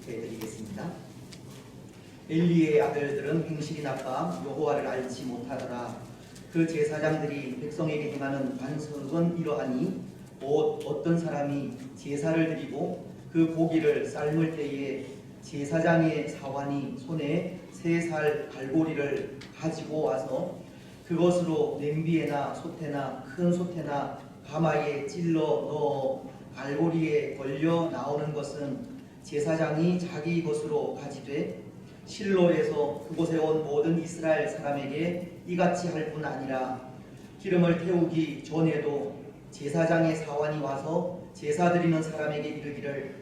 해드리겠습니다. 엘리의 아들들은 행실이 나빠 여호와를 알지 못하더라. 그 제사장들이 백성에게 행하는 반석은 이러하니 곧 어떤 사람이 제사를 드리고 그 고기를 삶을 때에 제사장의 사환이 손에 3살 갈고리를 가지고 와서 그것으로 냄비에나 솥에나 큰 솥에나 가마에 찔러 넣어 갈고리에 걸려 나오는 것은 제사장이 자기 것으로 가지되 실로에서 그곳에 온 모든 이스라엘 사람에게 이같이 할 뿐 아니라 기름을 태우기 전에도 제사장의 사환이 와서 제사 드리는 사람에게 이르기를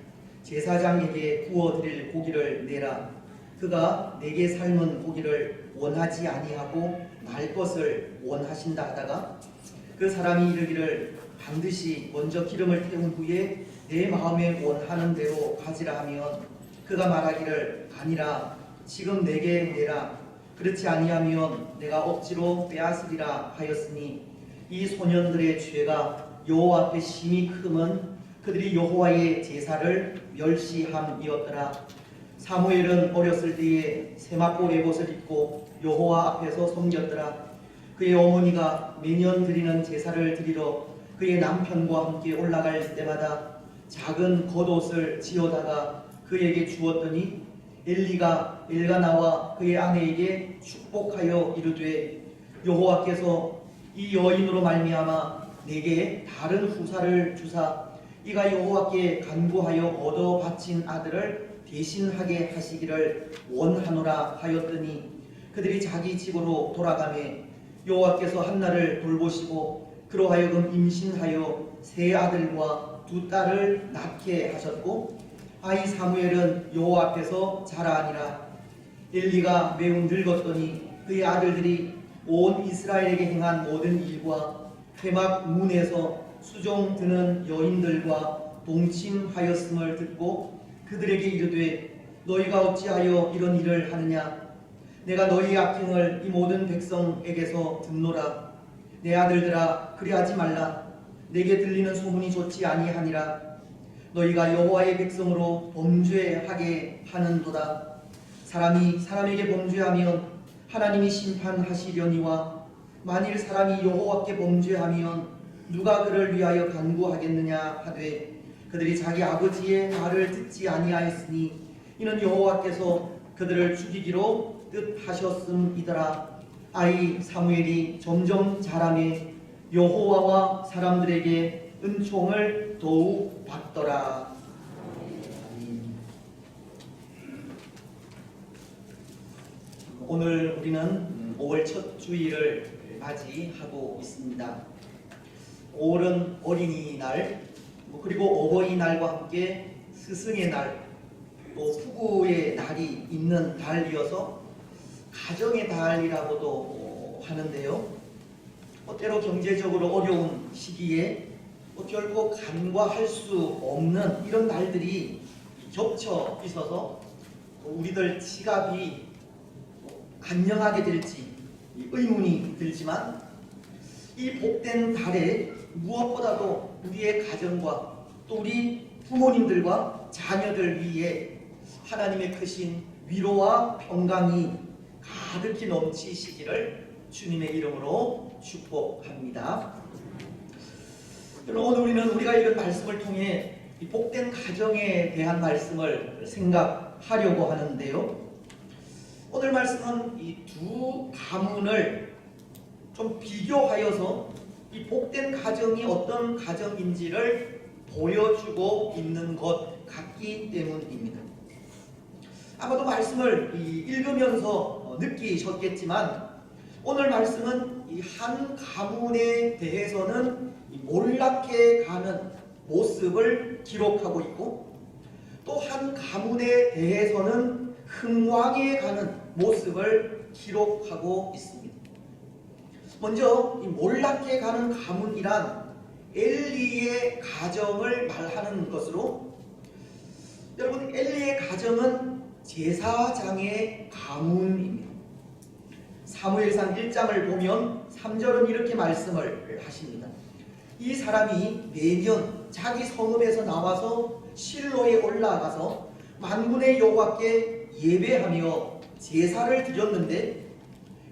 제사장에게 구워 드릴 고기를 내라. 그가 내게 삶은 고기를 원하지 아니하고 날 것을 원하신다 하다가 그 사람이 이르기를 반드시 먼저 기름을 태운 후에 내 마음에 원하는 대로 가지라 하면 그가 말하기를 아니라 지금 내게 내라. 그렇지 아니하면 내가 억지로 빼앗으리라 하였으니 이 소년들의 죄가 여호와 앞에 심히 크면 그들이 여호와의 제사를 멸시함이었더라. 사무엘은 어렸을 때에 세마포 에봇을 입고 여호와 앞에서 섬겼더라. 그의 어머니가 매년 드리는 제사를 드리러 그의 남편과 함께 올라갈 때마다 작은 겉옷을 지어다가 그에게 주었더니 엘리가 엘가나와 그의 아내에게 축복하여 이르되 여호와께서 이 여인으로 말미암아 내게 다른 후사를 주사 이가 여호와께 간구하여 얻어 바친 아들을 대신하게 하시기를 원하노라 하였더니 그들이 자기 집으로 돌아가매 여호와께서 한나를 돌보시고 그로 하여금 임신하여 3아들과 2딸을 낳게 하셨고 아이 사무엘은 여호와 앞에서 자라니라. 엘리가 매우 늙었더니 그의 아들들이 온 이스라엘에게 행한 모든 일과 회막 문에서 수종 드는 여인들과 동침하였음을 듣고 그들에게 이르되 너희가 어찌하여 이런 일을 하느냐. 내가 너희의 악행을 이 모든 백성에게서 듣노라. 내 아들들아 그리하지 말라. 내게 들리는 소문이 좋지 아니하니라. 너희가 여호와의 백성으로 범죄하게 하는도다. 사람이 사람에게 범죄하면 하나님이 심판하시려니와 만일 사람이 여호와께 범죄하면 누가 그를 위하여 간구하겠느냐 하되 그들이 자기 아버지의 말을 듣지 아니하였으니 이는 여호와께서 그들을 죽이기로 뜻하셨음이더라. 아이 사무엘이 점점 자라매 여호와와 사람들에게 은총을 더욱 받더라. 오늘 우리는 5월 첫 주일을 맞이하고 있습니다. 5월은 어린이날, 그리고 어버이날과 함께 스승의 날, 또 부부의 날이 있는 달이어서 가정의 달이라고도 하는데요. 때로 경제적으로 어려운 시기에 결코 간과할 수 없는 이런 날들이 겹쳐 있어서 우리들 지갑이 안녕하게 될지 의문이 들지만 이 복된 달에 무엇보다도 우리의 가정과 또 우리 부모님들과 자녀들 위해 하나님의 크신 위로와 평강이 가득히 넘치시기를 주님의 이름으로 축복합니다. 오늘 우리는 우리가 읽은 말씀을 통해 이 복된 가정에 대한 말씀을 생각하려고 하는데요. 오늘 말씀은 이 두 가문을 좀 비교하여서 이 복된 가정이 어떤 가정인지를 보여주고 있는 것 같기 때문입니다. 아마도 말씀을 읽으면서 느끼셨겠지만 오늘 말씀은 이 한 가문에 대해서는 몰락해 가는 모습을 기록하고 있고 또 한 가문에 대해서는 흥왕해 가는 모습을 기록하고 있습니다. 먼저 이 몰락해 가는 가문이란 엘리의 가정을 말하는 것으로, 여러분 엘리의 가정은 제사장의 가문입니다. 사무엘상 1장을 보면 3절은 이렇게 말씀을 하십니다. 이 사람이 매년 자기 성읍에서 나와서 실로에 올라가서 만군의 여호와께 예배하며 제사를 드렸는데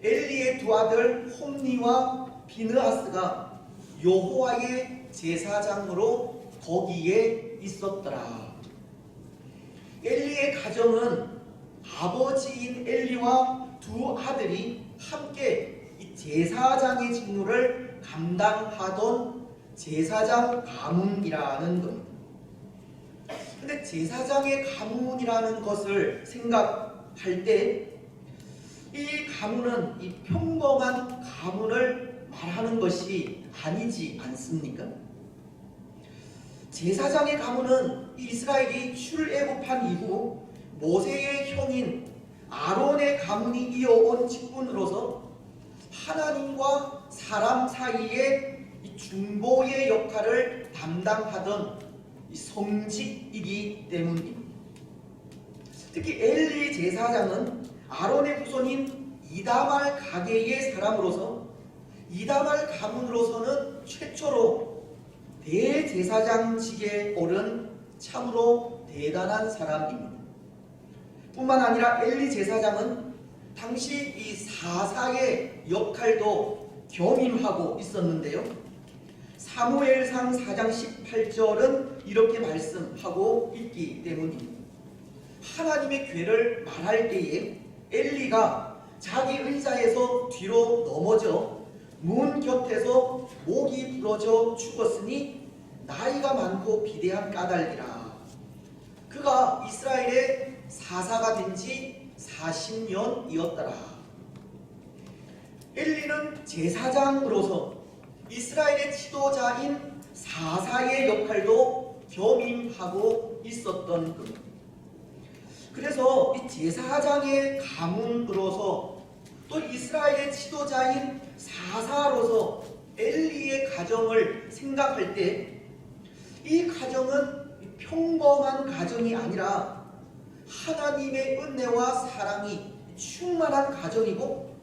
엘리의 두 아들 홈니와 비느하스가 여호와의 제사장으로 거기에 있었더라. 엘리의 가정은 아버지인 엘리와 두 아들이 함께 이 제사장의 직무를 감당하던 제사장 가문이라는 겁니다. 근데 제사장의 가문이라는 것을 생각할 때 이 가문은 이 평범한 가문을 말하는 것이 아니지 않습니까? 제사장의 가문은 이스라엘이 출애굽한 이후 모세의 형인 아론의 가문이 이어온 직분으로서 하나님과 사람 사이의 이 중보의 역할을 담당하던 이 성직이기 때문입니다. 특히 엘리 제사장은 아론의 후손인 이다말 가게의 사람으로서 이다말 가문으로서는 최초로 대제사장직에 오른 참으로 대단한 사람입니다. 뿐만 아니라 엘리 제사장은 당시 이 사사의 역할도 겸임하고 있었는데요. 사무엘상 4장 18절은 이렇게 말씀하고 있기 때문입니다. 하나님의 괴를 말할 때에 엘리가 자기 의자에서 뒤로 넘어져 문 곁에서 목이 부러져 죽었으니 나이가 많고 비대한 까닭이라. 그가 이스라엘의 사사가 된 지 40년이었더라. 엘리는 제사장으로서 이스라엘의 지도자인 사사의 역할도 겸임하고 있었던 겁니다. 그래서 이 제사장의 가문으로서 또 이스라엘의 지도자인 사사로서 엘리의 가정을 생각할 때 이 가정은 평범한 가정이 아니라 하나님의 은혜와 사랑이 충만한 가정이고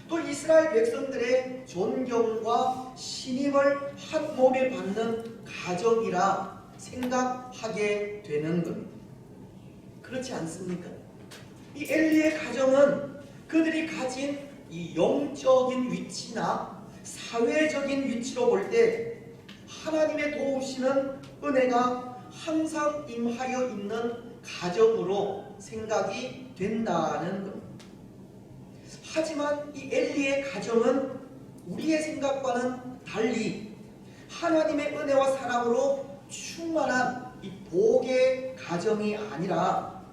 또 이스라엘 백성들의 존경과 신임을 한 몸에 받는 가정이라 생각하게 되는 겁니다. 그렇지 않습니까? 이 엘리의 가정은 그들이 가진 이 영적인 위치나 사회적인 위치로 볼 때 하나님의 도우시는 은혜가 항상 임하여 있는 가정으로 생각이 된다는 겁니다. 하지만 이 엘리의 가정은 우리의 생각과는 달리 하나님의 은혜와 사랑으로 충만한 이 복의 가정이 아니라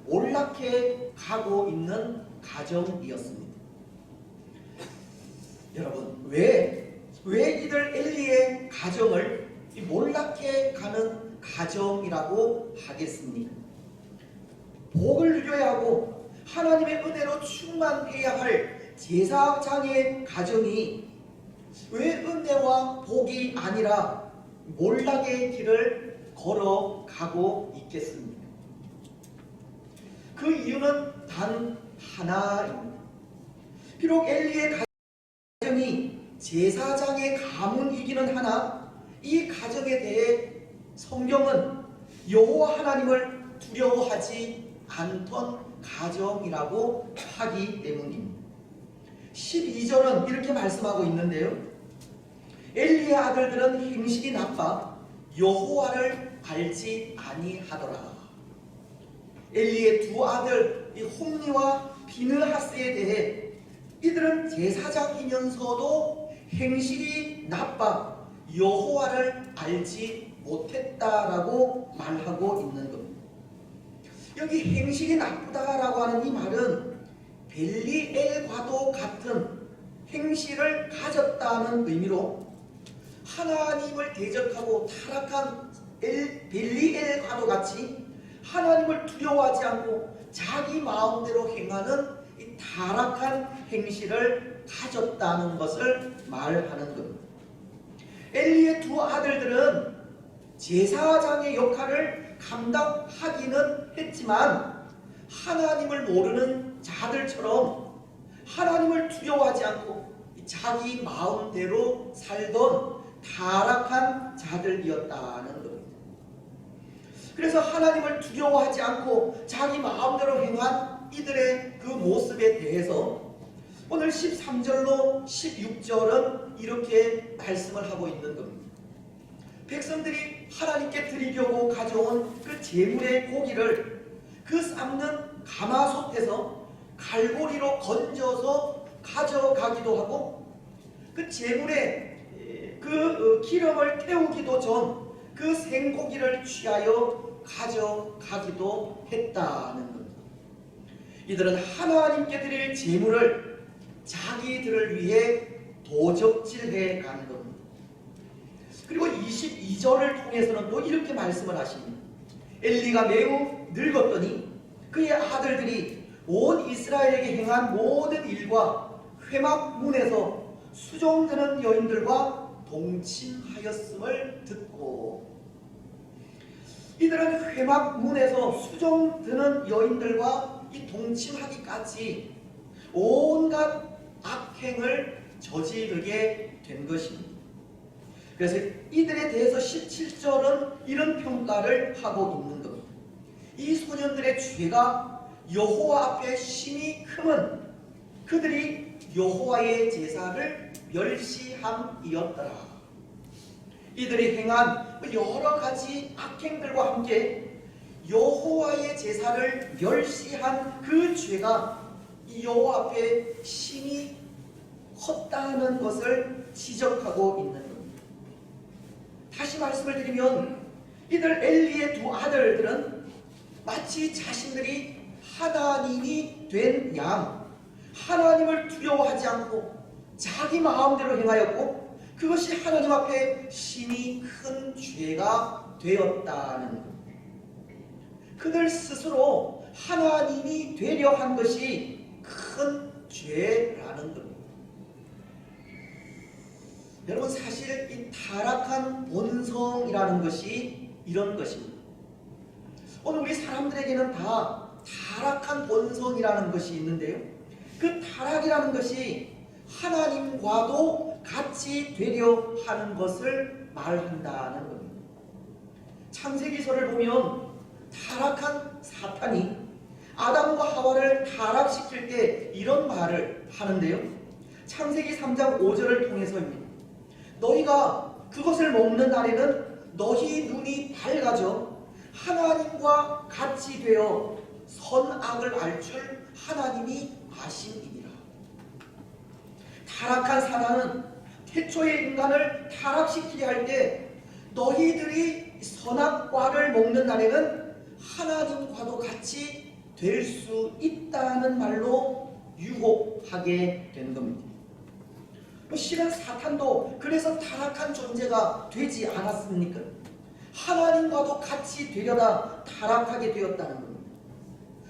몰락해 가고 있는 가정이었습니다. 여러분, 왜 이들 엘리의 가정을 몰락해 가는 가정이라고 하겠습니까? 복을 누려야 하고 하나님의 은혜로 충만해야 할 제사장의 가정이 왜 은혜와 복이 아니라 몰락의 길을 걸어가고 있겠습니까? 그 이유는 단 하나입니다. 비록 엘리의 가정이 제사장의 가문이기는 하나 이 가정에 대해 성경은 여호와 하나님을 두려워하지 않던 가정이라고 하기 때문입니다. 12절은 이렇게 말씀하고 있는데요. 엘리의 아들들은 행실이 나빠 여호와를 알지 아니하더라. 엘리의 두 아들 이 홈니와 비느하스에 대해 이들은 제사장이면서도 행실이 나빠 여호와를 알지 못했다라고 말하고 있는 겁니다. 여기 행실이 나쁘다라고 하는 이 말은 벨리엘과도 같은 행실을 가졌다는 의미로 하나님을 대적하고 타락한 벨리엘과도 같이 하나님을 두려워하지 않고 자기 마음대로 행하는 이 타락한 행실을 가졌다는 것을 말하는 겁니다. 엘리의 두 아들들은 제사장의 역할을 감당하기는 했지만 하나님을 모르는 자들처럼 하나님을 두려워하지 않고 자기 마음대로 살던 타락한 자들이었다는 겁니다. 그래서 하나님을 두려워하지 않고 자기 마음대로 행한 이들의 그 모습에 대해서 오늘 13절로 16절은 이렇게 말씀을 하고 있는 겁니다. 백성들이 하나님께 드리려고 가져온 그 제물의 고기를 그 삶는 가마솥에서 갈고리로 건져서 가져가기도 하고, 그 제물에 그 기름을 태우기도 전 그 생고기를 취하여 가져가기도 했다는 겁니다. 이들은 하나님께 드릴 제물을 자기들을 위해 도적질해 가는 겁니다. 그리고 22절을 통해서는 또 이렇게 말씀을 하십니다. 엘리가 매우 늙었더니 그의 아들들이 온 이스라엘에게 행한 모든 일과 회막문에서 수종드는 여인들과 동침하였음을 듣고, 이들은 회막문에서 수종드는 여인들과 이 동침하기까지 온갖 악행을 저지르게 된 것입니다. 그래서 이들에 대해서 17절은 이런 평가를 하고 있는 겁니다. 이 소년들의 죄가 여호와 앞에 심히 크면 그들이 여호와의 제사를 멸시함이었더라. 이들이 행한 여러 가지 악행들과 함께 여호와의 제사를 멸시한 그 죄가 이 여호와 앞에 심히 컸다는 것을 지적하고 있는 겁니다. 다시 말씀을 드리면 이들 엘리의 두 아들들은 마치 자신들이 하나님이 된 양, 하나님을 두려워하지 않고 자기 마음대로 행하였고, 그것이 하나님 앞에 심히 큰 죄가 되었다는 것. 그들 스스로 하나님이 되려 한 것이 큰 죄라는 겁니다. 여러분, 사실 이 타락한 본성이라는 것이 이런 것입니다. 오늘 우리 사람들에게는 다 타락한 본성이라는 것이 있는데요, 그 타락이라는 것이 하나님과도 같이 되려 하는 것을 말한다는 겁니다. 창세기서를 보면 타락한 사탄이 아담과 하와를 타락시킬 때 이런 말을 하는데요, 창세기 3장 5절을 통해서입니다. 너희가 그것을 먹는 날에는 너희 눈이 밝아져 하나님과 같이 되어 선악을 알 줄 하나님이 아심이니라. 타락한 사단은 태초의 인간을 타락시키려 할 때 너희들이 선악과를 먹는 날에는 하나님과도 같이 될 수 있다는 말로 유혹하게 된 겁니다. 실은 사탄도 그래서 타락한 존재가 되지 않았습니까? 하나님과도 같이 되려다 타락하게 되었다는 겁니다.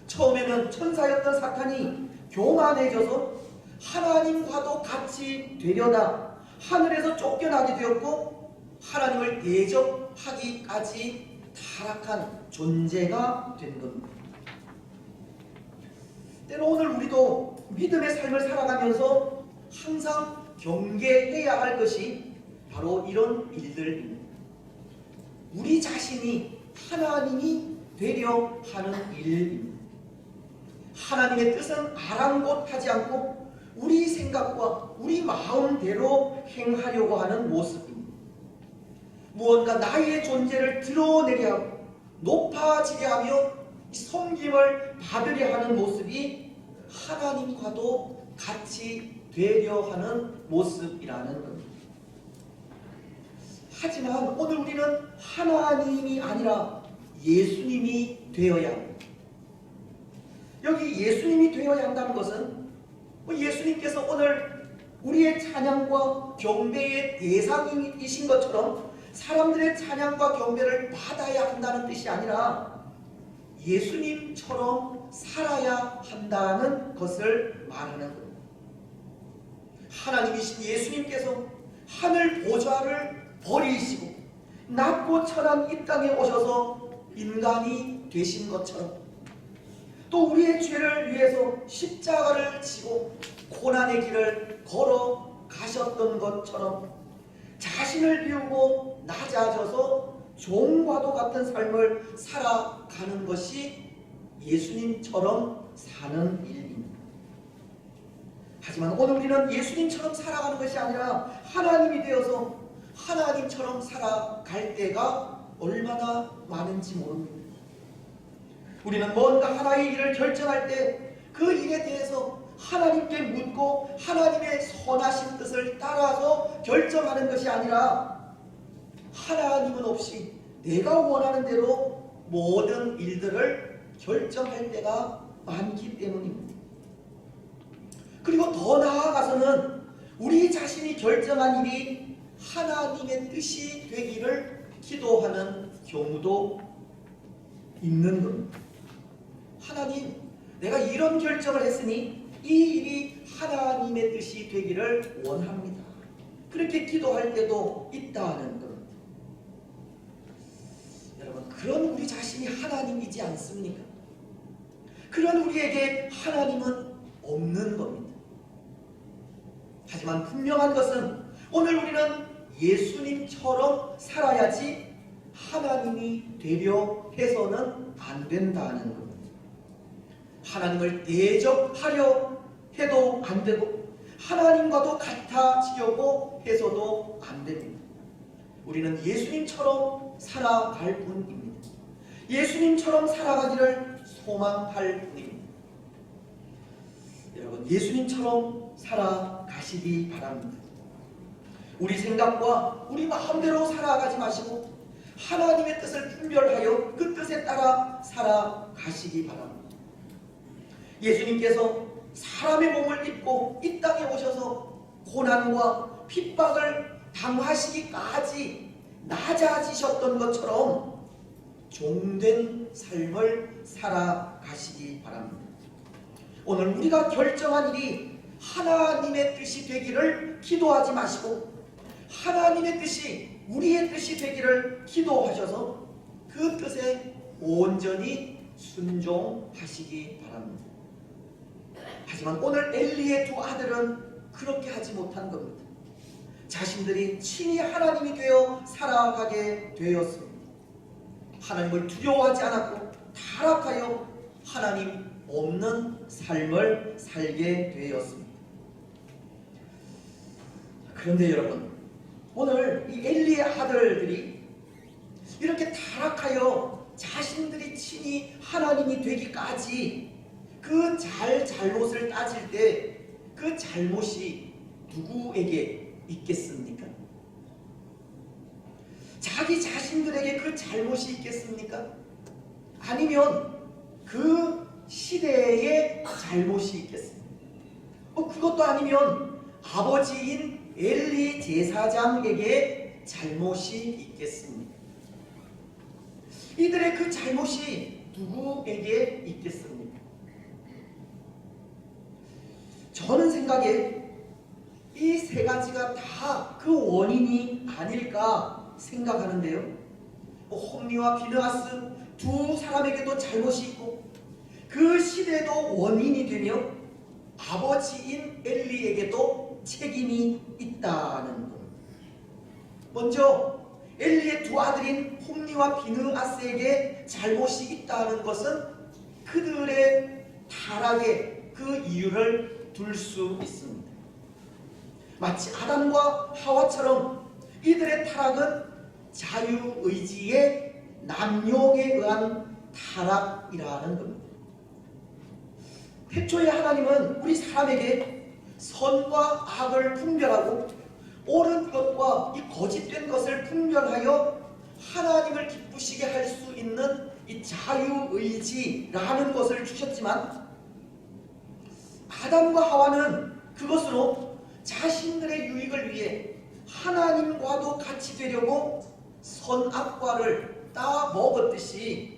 처음에는 천사였던 사탄이 교만해져서 하나님과도 같이 되려다 하늘에서 쫓겨나게 되었고, 하나님을 대적하기까지 타락한 존재가 된 겁니다. 때로 오늘 우리도 믿음의 삶을 살아가면서 항상 경계해야 할 것이 바로 이런 일들입니다. 우리 자신이 하나님이 되려 하는 일입니다. 하나님의 뜻은 아랑곳하지 않고 우리 생각과 우리 마음대로 행하려고 하는 모습입니다. 무언가 나의 존재를 드러내려 하고 높아지려 하며 섬김을 받으려 하는 모습이 하나님과도 같이 되려 하는 모습이라는 겁니다. 하지만 오늘 우리는 하나님이 아니라 예수님이 되어야 합니다. 여기 예수님이 되어야 한다는 것은 예수님께서 오늘 우리의 찬양과 경배의 대상이신 것처럼 사람들의 찬양과 경배를 받아야 한다는 뜻이 아니라 예수님처럼 살아야 한다는 것을 말하는 겁니다. 하나님이신 예수님께서 하늘 보좌를 버리시고 낮고 천한 이 땅에 오셔서 인간이 되신 것처럼, 또 우리의 죄를 위해서 십자가를 지고 고난의 길을 걸어 가셨던 것처럼 자신을 비우고 낮아져서 종과도 같은 삶을 살아가는 것이 예수님처럼 사는 일입니다. 하지만 오늘 우리는 예수님처럼 살아가는 것이 아니라 하나님이 되어서 하나님처럼 살아갈 때가 얼마나 많은지 모릅니다. 우리는 뭔가 하나의 일을 결정할 때 그 일에 대해서 하나님께 묻고 하나님의 선하신 뜻을 따라서 결정하는 것이 아니라 하나님은 없이 내가 원하는 대로 모든 일들을 결정할 때가 많기 때문입니다. 그리고 더 나아가서는 우리 자신이 결정한 일이 하나님의 뜻이 되기를 기도하는 경우도 있는 겁니다. 하나님, 내가 이런 결정을 했으니 이 일이 하나님의 뜻이 되기를 원합니다. 그렇게 기도할 때도 있다는 겁니다. 여러분, 그런 우리 자신이 하나님이지 않습니까? 그런 우리에게 하나님은 없는 겁니다. 하지만 분명한 것은 오늘 우리는 예수님처럼 살아야지 하나님이 되려 해서는 안 된다는 겁니다. 하나님을 대적하려 해도 안 되고 하나님과도 같아지려고 해서도 안 됩니다. 우리는 예수님처럼 살아갈 뿐입니다. 예수님처럼 살아가기를 소망할 뿐입니다. 여러분, 예수님처럼 살아가시기 바랍니다. 우리 생각과 우리 마음대로 살아가지 마시고 하나님의 뜻을 분별하여 그 뜻에 따라 살아가시기 바랍니다. 예수님께서 사람의 몸을 입고 이 땅에 오셔서 고난과 핍박을 당하시기까지 낮아지셨던 것처럼 종된 삶을 살아가시기 바랍니다. 오늘 우리가 결정한 일이 하나님의 뜻이 되기를 기도하지 마시고 하나님의 뜻이 우리의 뜻이 되기를 기도하셔서 그 뜻에 온전히 순종하시기 바랍니다. 하지만 오늘 엘리의 두 아들은 그렇게 하지 못한 겁니다. 자신들이 친히 하나님이 되어 살아가게 되었습니다. 하나님을 두려워하지 않았고 타락하여 하나님 없는 삶을 살게 되었습니다. 그런데 여러분, 오늘 이 엘리의 아들들이 이렇게 타락하여 자신들이 친히 하나님이 되기까지 그 잘못을 따질 때 그 잘못이 누구에게 있겠습니까? 자기 자신들에게 그 잘못이 있겠습니까? 아니면 그 시대의 잘못이 있겠습니까? 그것도 아니면 아버지인 엘리 제사장에게 잘못이 있겠습니까? 이들의 그 잘못이 누구에게 있겠습니까? 저는 생각에 이 세 가지가 다 그 원인이 아닐까 생각하는데요. 홈리와 비느하스 두 사람에게도 잘못이 있고 그 시대도 원인이 되며 아버지인 엘리에게도 책임이 있다는 것. 먼저 엘리의 두 아들인 홈리와 비느하스에게 잘못이 있다는 것은 그들의 타락의 그 이유를 둘 수 있습니다. 마치 아담과 하와처럼 이들의 타락은 자유의지의 남용에 의한 타락이라는 겁니다. 태초에 하나님은 우리 사람에게 선과 악을 분별하고 옳은 것과 이 거짓된 것을 분별하여 하나님을 기쁘시게 할 수 있는 이 자유의지라는 것을 주셨지만 아담과 하와는 그것으로 자신들의 유익을 위해 하나님과도 같이 되려고 선악과를 따 먹었듯이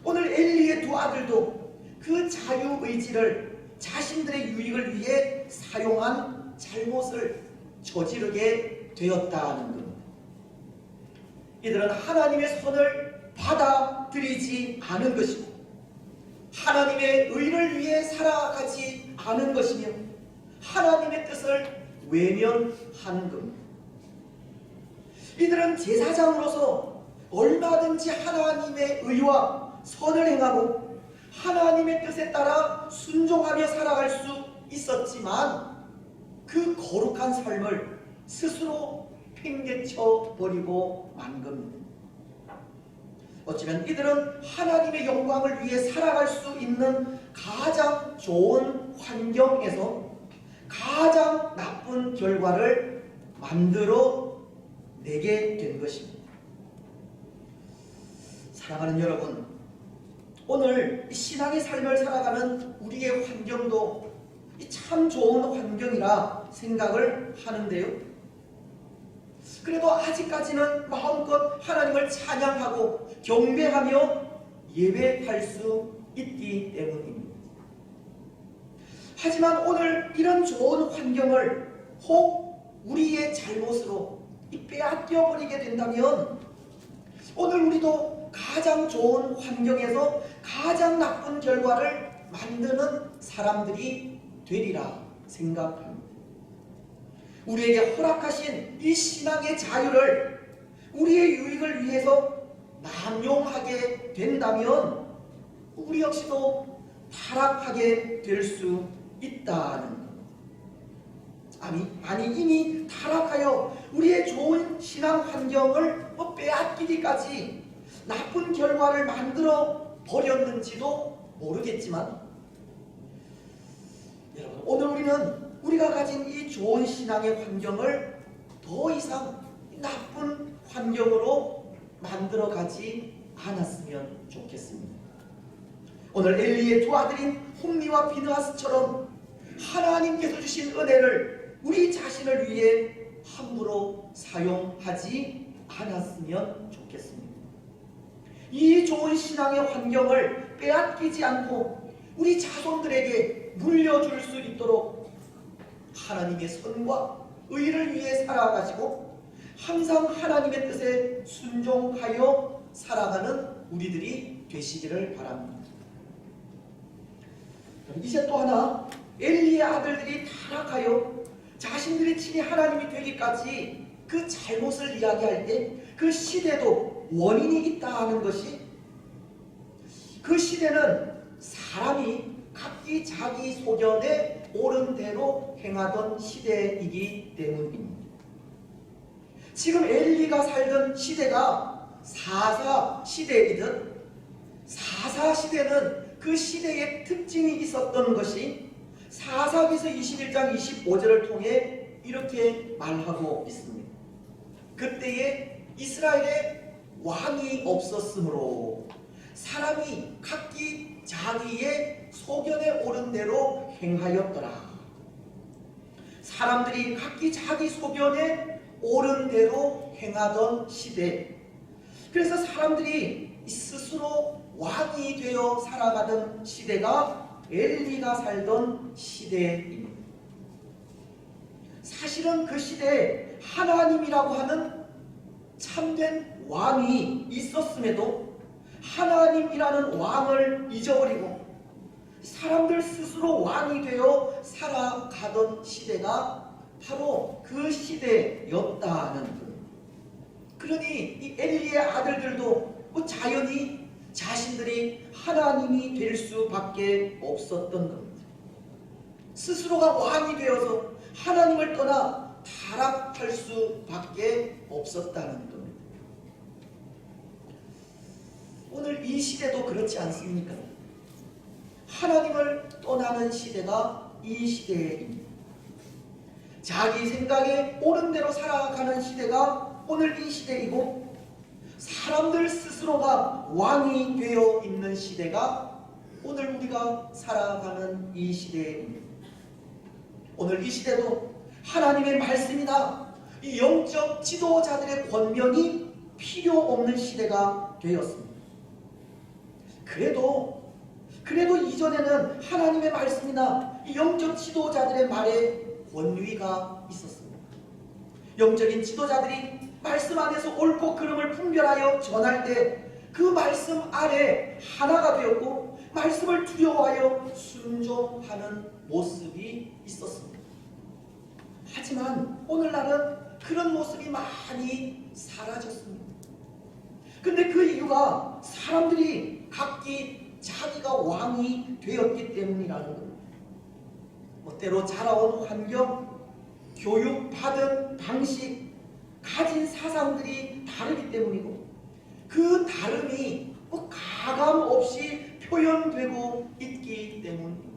오늘 엘리의 두 아들도 그 자유의지를 자신들의 유익을 위해 사용한 잘못을 저지르게 되었다는 겁니다. 이들은 하나님의 선을 받아들이지 않은 것이고 하나님의 의를 위해 살아가지 않은 것이며 하나님의 뜻을 외면하는 겁니다. 이들은 제사장으로서 얼마든지 하나님의 의와 선을 행하고 하나님의 뜻에 따라 순종하며 살아갈 수 있었지만 그 거룩한 삶을 스스로 팽개쳐 버리고 만 겁니다. 어쩌면 이들은 하나님의 영광을 위해 살아갈 수 있는 가장 좋은 환경에서 가장 나쁜 결과를 만들어 내게 된 것입니다. 사랑하는 여러분, 오늘 신앙의 삶을 살아가는 우리의 환경도 참 좋은 환경이라 생각을 하는데요. 그래도 아직까지는 마음껏 하나님을 찬양하고 경배하며 예배할 수 있기 때문입니다. 하지만 오늘 이런 좋은 환경을 혹 우리의 잘못으로 빼앗겨 버리게 된다면 오늘 우리도 가장 좋은 환경에서 가장 나쁜 결과를 만드는 사람들이 되리라 생각합니다. 우리에게 허락하신 이 신앙의 자유를 우리의 유익을 위해서 남용하게 된다면 우리 역시도 타락하게 될 수 있다는 것. 아니 이미 타락하여 우리의 좋은 신앙 환경을 빼앗기기까지 나쁜 결과를 만들어 버렸는지도 모르겠지만 여러분, 오늘 우리는 우리가 가진 이 좋은 신앙의 환경을 더 이상 나쁜 환경으로 만들어 가지 않았으면 좋겠습니다. 오늘 엘리의 두 아들인 홈리와 비느하스처럼 하나님께서 주신 은혜를 우리 자신을 위해 함부로 사용하지 않았으면 좋겠습니다. 이 좋은 신앙의 환경을 빼앗기지 않고 우리 자손들에게 물려줄 수 있도록 하나님의 선과 의를 위해 살아가시고 항상 하나님의 뜻에 순종하여 살아가는 우리들이 되시기를 바랍니다. 이제 또 하나, 엘리의 아들들이 타락하여 자신들이 친히 하나님이 되기까지 그 잘못을 이야기할 때 그 시대도 원인이 있다 하는 것이, 그 시대는 사람이 각기 자기 소견에 옳은 대로 행하던 시대이기 때문입니다. 지금 엘리가 살던 시대가 사사 시대이듯 사사 시대는 그 시대의 특징이 있었던 것이 사사기서 21장 25절을 통해 이렇게 말하고 있습니다. 그때에 이스라엘에 왕이 없었으므로 사람이 각기 자기의 소견에 옳은 대로 행하였더라. 사람들이 각기 자기 소견에 옳은 대로 행하던 시대, 그래서 사람들이 스스로 왕이 되어 살아가던 시대가 엘리가 살던 시대입니다. 사실은 그 시대에 하나님이라고 하는 참된 왕이 있었음에도 하나님이라는 왕을 잊어버리고 사람들 스스로 왕이 되어 살아가던 시대가 바로 그 시대였다는 것. 그러니 이 엘리의 아들들도 자연히 자신들이 하나님이 될 수밖에 없었던 겁니다. 스스로가 왕이 되어서 하나님을 떠나 타락할 수밖에 없었다는 겁니다. 오늘 이 시대도 그렇지 않습니까? 하나님을 떠나는 시대가 이 시대입니다. 자기 생각에 옳은 대로 살아가는 시대가 오늘 이 시대이고, 사람들 스스로가 왕이 되어 있는 시대가 오늘 우리가 살아가는 이 시대입니다. 오늘 이 시대도 하나님의 말씀이나 이 영적 지도자들의 권면이 필요 없는 시대가 되었습니다. 그래도 이전에는 하나님의 말씀이나 이 영적 지도자들의 말에 권위가 있었습니다. 영적인 지도자들이 말씀 안에서 옳고 그름을 분별하여 전할 때 그 말씀 아래 하나가 되었고 말씀을 두려워하여 순종하는 모습이 있었습니다. 하지만 오늘날은 그런 모습이 많이 사라졌습니다. 근데 그 이유가 사람들이 각기 자기가 왕이 되었기 때문이라는 겁니다. 뭐 때로 자라온 환경, 교육받은 방식, 가진 사상들이 다르기 때문이고, 그 다름이 뭐 가감 없이 표현되고 있기 때문입니다.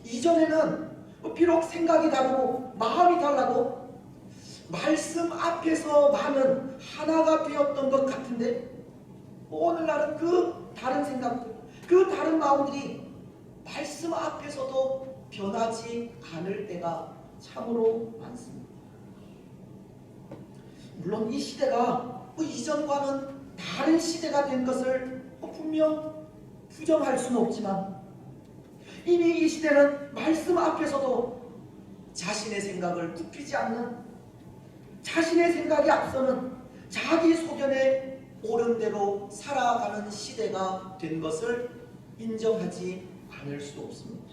이전에는 비록 생각이 다르고 마음이 달라도 말씀 앞에서만은 하나가 되었던 것 같은데, 오늘날은 그 다른 생각들, 그 다른 마음들이 말씀 앞에서도 변하지 않을 때가 참으로 많습니다. 물론 이 시대가 이전과는 다른 시대가 된 것을 분명 부정할 수는 없지만, 이미 이 시대는 말씀 앞에서도 자신의 생각을 굽히지 않는, 자신의 생각이 앞서는 자기 소견에 옳은 대로 살아가는 시대가 된 것을 인정하지 않을 수 없습니다.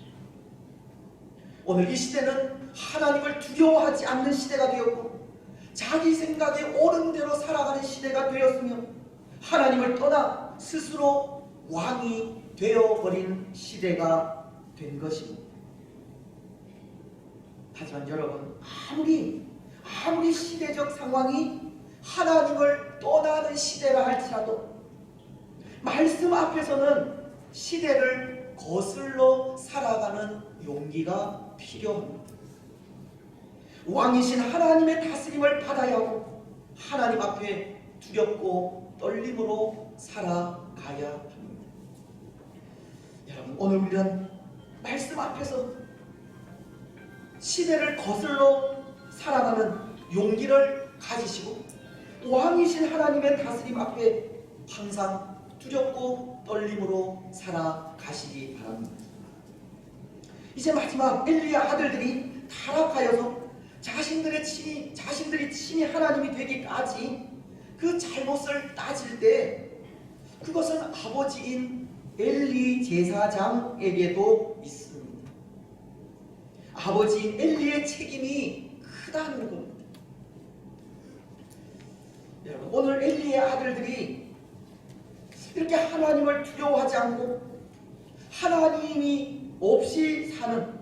오늘 이 시대는 하나님을 두려워하지 않는 시대가 되었고, 자기 생각에 옳은 대로 살아가는 시대가 되었으며, 하나님을 떠나 스스로 왕이 되어버린 시대가 된 것입니다. 하지만 여러분, 아무리 시대적 상황이 하나님을 떠나는 시대라 할지라도 말씀 앞에서는 시대를 거슬러 살아가는 용기가 필요합니다. 왕이신 하나님의 다스림을 받아야 하고, 하나님 앞에 두렵고 떨림으로 살아가야 합니다. 여러분, 오늘 우리는 말씀 앞에서 시대를 거슬러 살아가는 용기를 가지시고, 왕이신 하나님의 다스림 앞에 항상 두렵고 떨림으로 살아가시기 바랍니다. 이제 마지막 엘리야 아들들이 타락하여서 자신들이 친히 하나님이 되기까지 그 잘못을 따질 때, 그것은 아버지인 엘리 제사장에게도 있습니다. 아버지인 엘리의 책임이 크다는 겁니다. 여러분, 오늘 엘리의 아들들이 이렇게 하나님을 두려워하지 않고 하나님이 없이 사는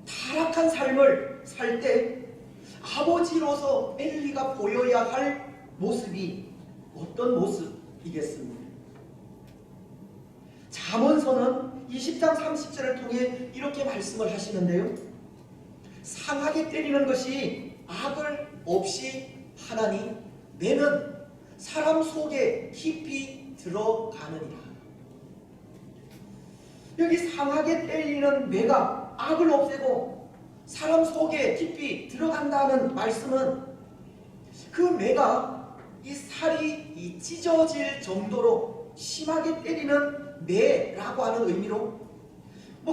타락한 삶을 살 때, 아버지로서 엘리가 보여야 할 모습이 어떤 모습이겠습니까? 잠언서는 20장 30절을 통해 이렇게 말씀을 하시는데요, 상하게 때리는 것이 악을 없이 하나니 매는 사람 속에 깊이 들어가느니라. 여기 상하게 때리는 매가 악을 없애고 사람 속에 깊이 들어간다는 말씀은, 그 매가 이 살이 찢어질 정도로 심하게 때리는 매라고 하는 의미로,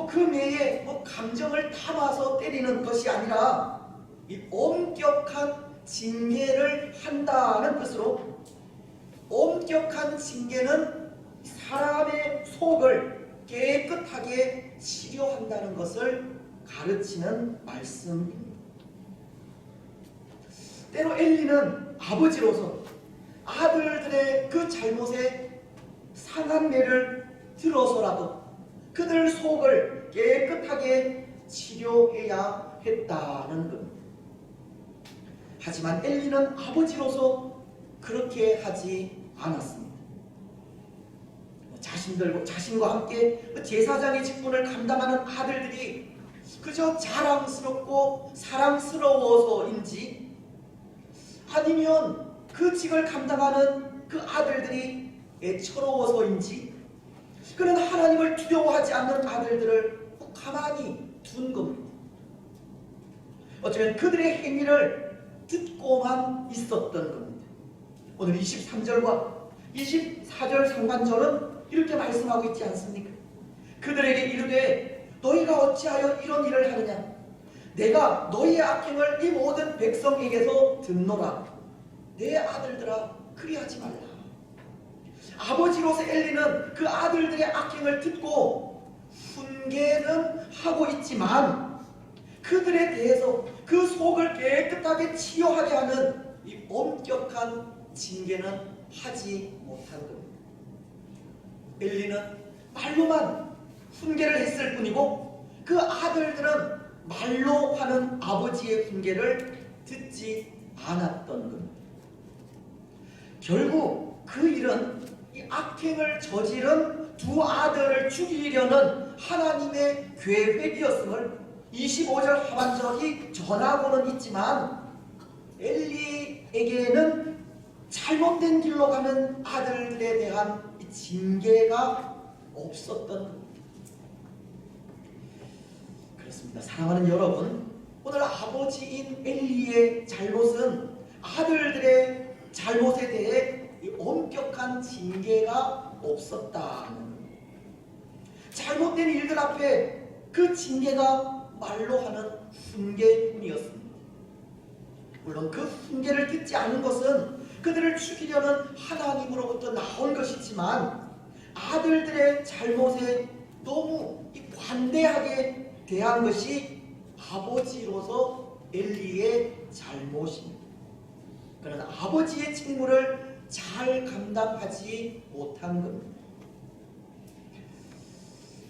그 매에 감정을 담아서 때리는 것이 아니라 이 엄격한 징계를 한다는 뜻으로, 엄격한 징계는 사람의 속을 깨끗하게 치료한다는 것을 가르치는 말씀입니다. 때로 엘리는 아버지로서 아들들의 그 잘못에 상한 매를 들어서라도 그들 속을 깨끗하게 치료해야 했다는 겁니다. 하지만 엘리는 아버지로서 그렇게 하지 않았습니다. 자신과 함께 제사장의 직분을 감당하는 아들들이 그저 자랑스럽고 사랑스러워서인지, 아니면 그 직을 감당하는 그 아들들이 애처로워서인지, 그는 하나님을 두려워하지 않는 아들들을 가만히 둔 겁니다. 어쩌면 그들의 행위를 듣고만 있었던 겁니다. 오늘 23절과 24절 상반절은 이렇게 말씀하고 있지 않습니까? 그들에게 이르되 너희가 어찌하여 이런 일을 하느냐? 내가 너희의 악행을 이 모든 백성에게서 듣노라. 내 아들들아, 그리하지 말라. 아버지로서 엘리는 그 아들들의 악행을 듣고 훈계는 하고 있지만, 그들에 대해서 그 속을 깨끗하게 치유하게 하는 이 엄격한 징계는 하지 못한 겁니다. 엘리는 말로만 훈계를 했을 뿐이고 그 아들들은 말로 하는 아버지의 훈계를 듣지 않았던 겁니다. 결국 그 일은 이 악행을 저지른 두 아들을 죽이려는 하나님의 계획이었음을 25절 하반절이 전하고는 있지만 엘리에게는 잘못된 길로 가는 아들들에 대한 이 징계가 없었던 겁니다. 그렇습니다. 사랑하는 여러분, 오늘 아버지인 엘리의 잘못은 아들들의 잘못에 대해 이 엄격한 징계가 없었다는 겁니다. 잘못된 일들 앞에 그 징계가 말로 하는 훈계뿐이었습니다. 물론 그 훈계를 듣지 않은 것은 그들을 죽이려는 하나님으로부터 나온 것이지만 아들들의 잘못에 너무 관대하게 대한 것이 아버지로서 엘리의 잘못입니다. 그러나 아버지의 책무를 잘 감당하지 못한 겁니다.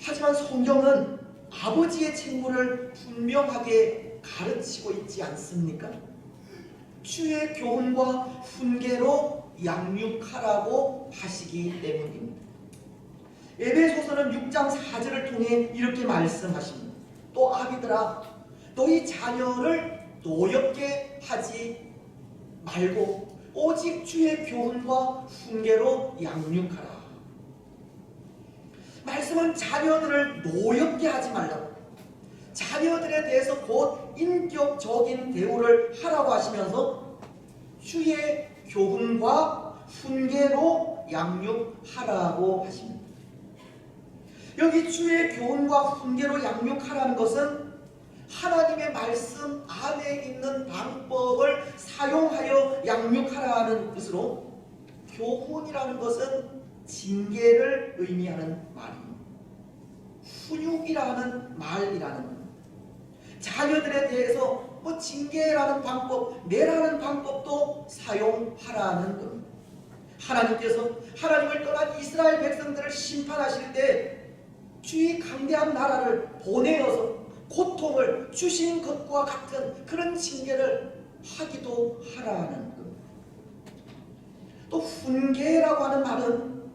하지만 성경은 아버지의 책무를 분명하게 가르치고 있지 않습니까? 주의 교훈과 훈계로 양육하라고 하시기 때문입니다. 에베소서는 6장 4절을 통해 이렇게 말씀하십니다. 또 아비들아, 너희 자녀를 노엽게 하지 말고 오직 주의 교훈과 훈계로 양육하라. 말씀은 자녀들을 노엽게 하지 말라고, 자녀들에 대해서 곧 인격적인 대우를 하라고 하시면서 주의 교훈과 훈계로 양육하라고 하십니다. 여기 주의 교훈과 훈계로 양육하라는 것은 하나님의 말씀 안에 있는 방법을 사용하여 양육하라는 뜻으로, 교훈이라는 것은 징계를 의미하는 말입니다. 훈육이라는 말이라는 겁니다. 자녀들에 대해서 징계라는 방법, 매라는 방법도 사용하라는 겁니다. 하나님께서 하나님을 떠난 이스라엘 백성들을 심판하실 때 주의 강대한 나라를 보내어서 고통을 주신 것과 같은 그런 징계를 하기도 하라는 겁니다. 또 훈계라고 하는 말은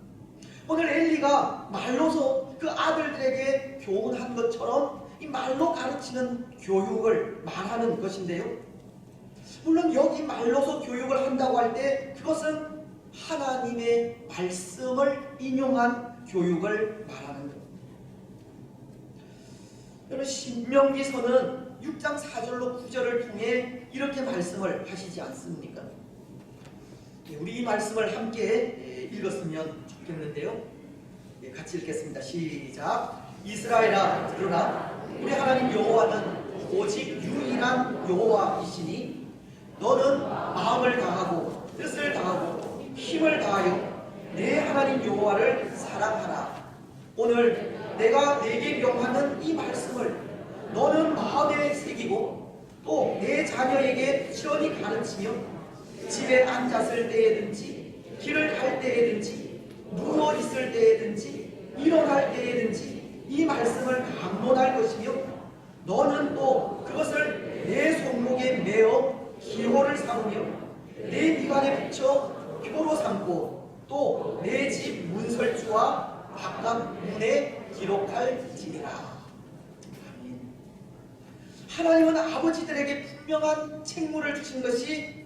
오늘 엘리가 말로서 그 아들들에게 교훈한 것처럼 이 말로 가르치는 교육을 말하는 것인데요. 물론 여기 말로서 교육을 한다고 할 때 그것은 하나님의 말씀을 인용한 교육을 말하는 겁니다. 여러분, 신명기서는 6장 4절로 9절을 통해 이렇게 말씀을 하시지 않습니까? 우리 이 말씀을 함께 읽었으면 좋겠는데요. 같이 읽겠습니다. 시작. 이스라엘아 들으라. 우리 하나님 여호와는 오직 유일한 여호와이시니 너는 마음을 다하고 뜻을 다하고 힘을 다하여 내 하나님 여호와를 사랑하라. 오늘 내가 내게 명하는 이 말씀을 너는 마음에 새기고 또 내 자녀에게 시원히 가르치며 집에 앉았을 때에든지 길을 갈 때에든지 누워 있을 때에든지 일어날 때에든지 이 말씀을 강론할 것이며 너는 또 그것을 내 손목에 매어 기호를 삼으며 내 미간에 붙여 표로 삼고 또 내 집 문설주와 바깥 문에 기록할지니라. 하나님은 아버지들에게 분명한 책무를 주신 것이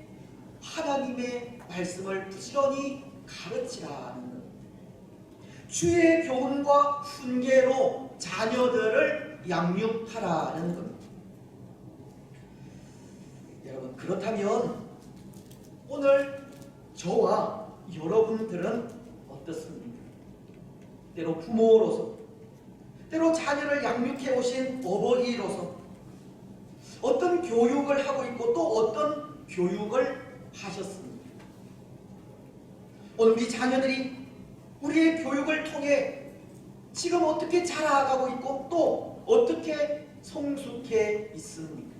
하나님의 말씀을 부지런히 가르치라는 것, 주의 교훈과 훈계로 자녀들을 양육하라는 겁니다. 여러분, 그렇다면 오늘 저와 여러분들은 어떻습니까? 때로 부모로서, 때로 자녀를 양육해 오신 어버이로서 어떤 교육을 하고 있고 또 어떤 교육을 하셨습니까? 오늘 우리 자녀들이 우리의 교육을 통해 지금 어떻게 자라가고 있고 또 어떻게 성숙해 있습니까?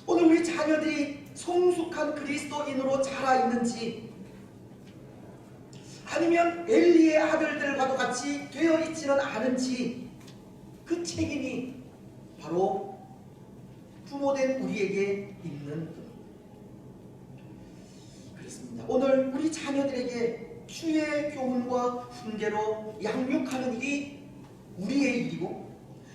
오늘 우리 자녀들이 성숙한 그리스도인으로 자라 있는지, 아니면 엘리의 아들들과도 같이 되어 있지는 않은지, 그 책임이 바로 부모된 우리에게 있는 것. 그렇습니다. 오늘 우리 자녀들에게 주의 교훈과 훈계로 양육하는 일이 우리의 일이고,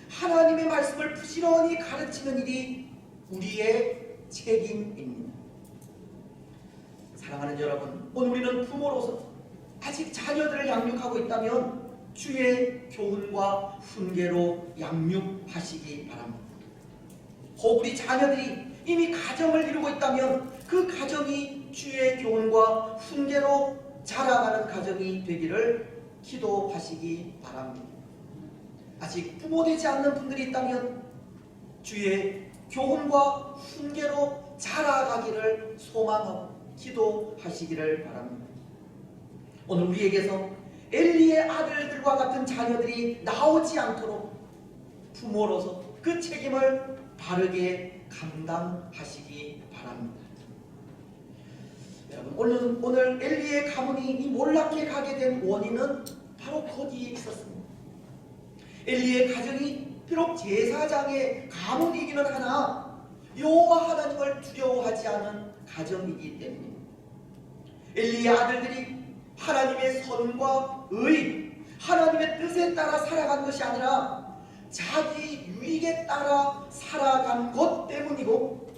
하나님의 말씀을 부지런히 가르치는 일이 우리의 책임입니다. 사랑하는 여러분, 오늘 우리는 부모로서 아직 자녀들을 양육하고 있다면 주의 교훈과 훈계로 양육하시기 바랍니다. 혹 우리 자녀들이 이미 가정을 이루고 있다면 그 가정이 주의 교훈과 훈계로 자라가는 가정이 되기를 기도하시기 바랍니다. 아직 부모되지 않는 분들이 있다면 주의 교훈과 훈계로 자라가기를 소망하고 기도하시기를 바랍니다. 오늘 우리에게서 엘리의 아들들과 같은 자녀들이 나오지 않도록 부모로서 그 책임을 바르게 감당하시기 바랍니다. 여러분, 오늘 엘리의 가문이 이 몰락해 가게 된 원인은 바로 거기에 있었습니다. 엘리의 가정이 비록 제사장의 가문이기는 하나 여호와 하나님을 두려워하지 않은 가정이기 때문입니다. 엘리의 아들들이 하나님의 선과 의, 하나님의 뜻에 따라 살아간 것이 아니라 자기 유익에 따라 살아간 것 때문이고,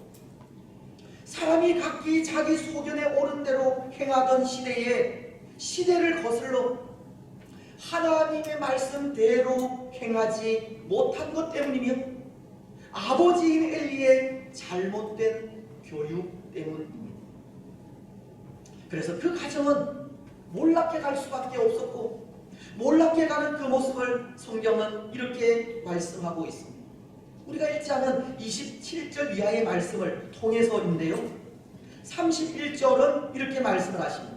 사람이 각기 자기 소견에 옳은 대로 행하던 시대에 시대를 거슬러 하나님의 말씀대로 행하지 못한 것 때문이며, 아버지인 엘리의 잘못된 교육 때문입니다. 그래서 그 가정은 몰락해 갈 수밖에 없었고, 몰락해 가는 그 모습을 성경은 이렇게 말씀하고 있습니다. 우리가 읽지 않은 27절 이하의 말씀을 통해서인데요, 31절은 이렇게 말씀을 하십니다.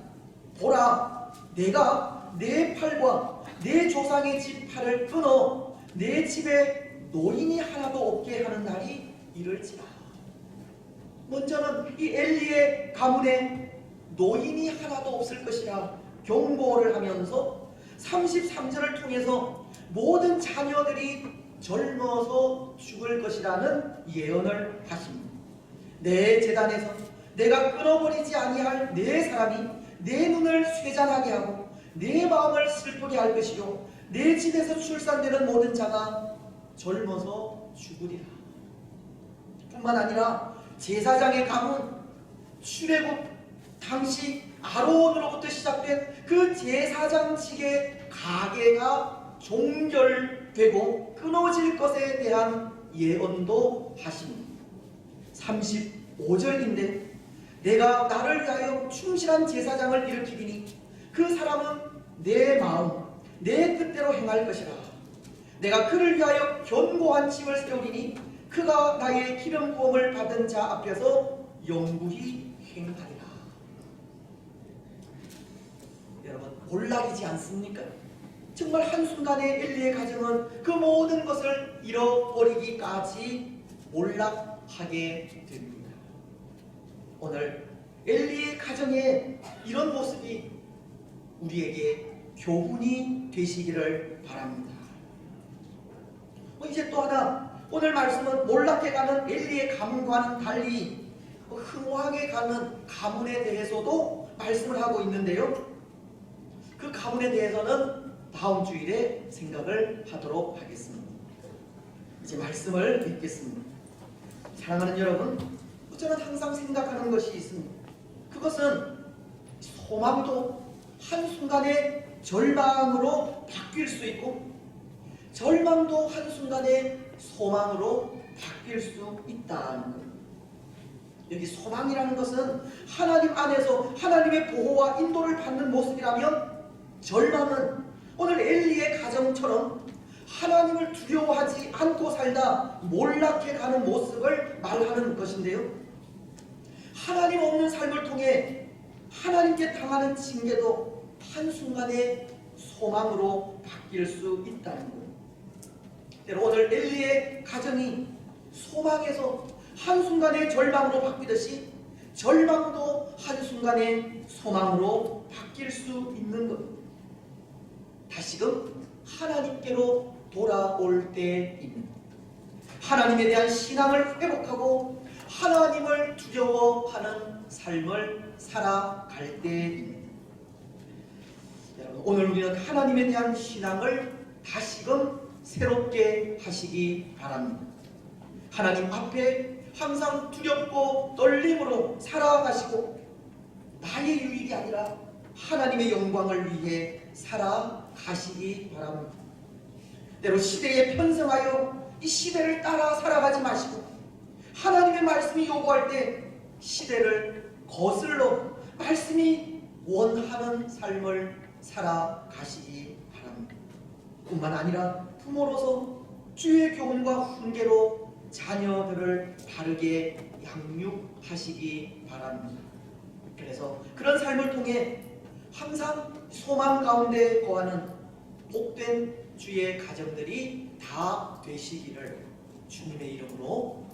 보라, 내가 내 팔과 내 조상의 집 팔을 끊어 내 집에 노인이 하나도 없게 하는 날이 이를지라. 먼저는 이 엘리의 가문에 노인이 하나도 없을 것이라 경고를 하면서 33절을 통해서 모든 자녀들이 젊어서 죽을 것이라는 예언을 하십니다. 내 제단에서 내가 끊어버리지 아니할 내 사람이 내 눈을 쇠잔하게 하고 내 마음을 슬프게 할 것이요 내 집에서 출산되는 모든 자가 젊어서 죽으리라. 뿐만 아니라 제사장의 가문, 출애굽 당시 아론으로부터 시작된 그 제사장직의 가계가 종결되고 끊어질 것에 대한 예언도 하십니다. 35절인데 내가 나를 위하여 충실한 제사장을 일으키리니 그 사람은 내 마음 내 뜻대로 행할 것이라. 내가 그를 위하여 견고한 집을 세우리니 그가 나의 기름 부음을 받은 자 앞에서 영구히 행하리라. 여러분, 몰락이지 않습니까? 정말 한순간에 엘리의 가정은 그 모든 것을 잃어버리기까지 몰락하게 됩니다. 오늘 엘리의 가정의 이런 모습이 우리에게 교훈이 되시기를 바랍니다. 이제 또 하나, 오늘 말씀은 몰락해가는 엘리의 가문과는 달리 흥왕해가는 가문에 대해서도 말씀을 하고 있는데요, 그 가문에 대해서는 다음 주일에 생각을 하도록 하겠습니다. 이제 말씀을 읽겠습니다. 사랑하는 여러분, 저는 항상 생각하는 것이 있습니다. 그것은 소망도 한순간에 절망으로 바뀔 수 있고, 절망도 한순간에 소망으로 바뀔 수 있다는 겁니다. 여기 소망이라는 것은 하나님 안에서 하나님의 보호와 인도를 받는 모습이라면, 절망은 오늘 엘리의 가정처럼 하나님을 두려워하지 않고 살다 몰락해가는 모습을 말하는 것인데요, 하나님 없는 삶을 통해 하나님께 당하는 징계도 한순간에 소망으로 바뀔 수 있다는 거예요. 오늘 엘리의 가정이 소망에서 한순간에 절망으로 바뀌듯이 절망도 한순간에 소망으로 바뀔 수 있는 것. 다시금 하나님께로 돌아올 때입니다. 하나님에 대한 신앙을 회복하고 하나님을 두려워하는 삶을 살아갈 때입니다. 여러분, 오늘 우리는 하나님에 대한 신앙을 다시금 새롭게 하시기 바랍니다. 하나님 앞에 항상 두렵고 떨림으로 살아가시고 나의 유익이 아니라 하나님의 영광을 위해 살아가시기 바랍니다. 때로 시대에 편성하여 이 시대를 따라 살아가지 마시고 하나님의 말씀이 요구할 때 시대를 거슬러 말씀이 원하는 삶을 살아가시기 바랍니다. 뿐만 아니라 부모로서 주의 교훈과 훈계로 자녀들을 바르게 양육하시기 바랍니다. 그래서 그런 삶을 통해 항상 소망 가운데 거하는 복된 주의 가정들이 다 되시기를 주님의 이름으로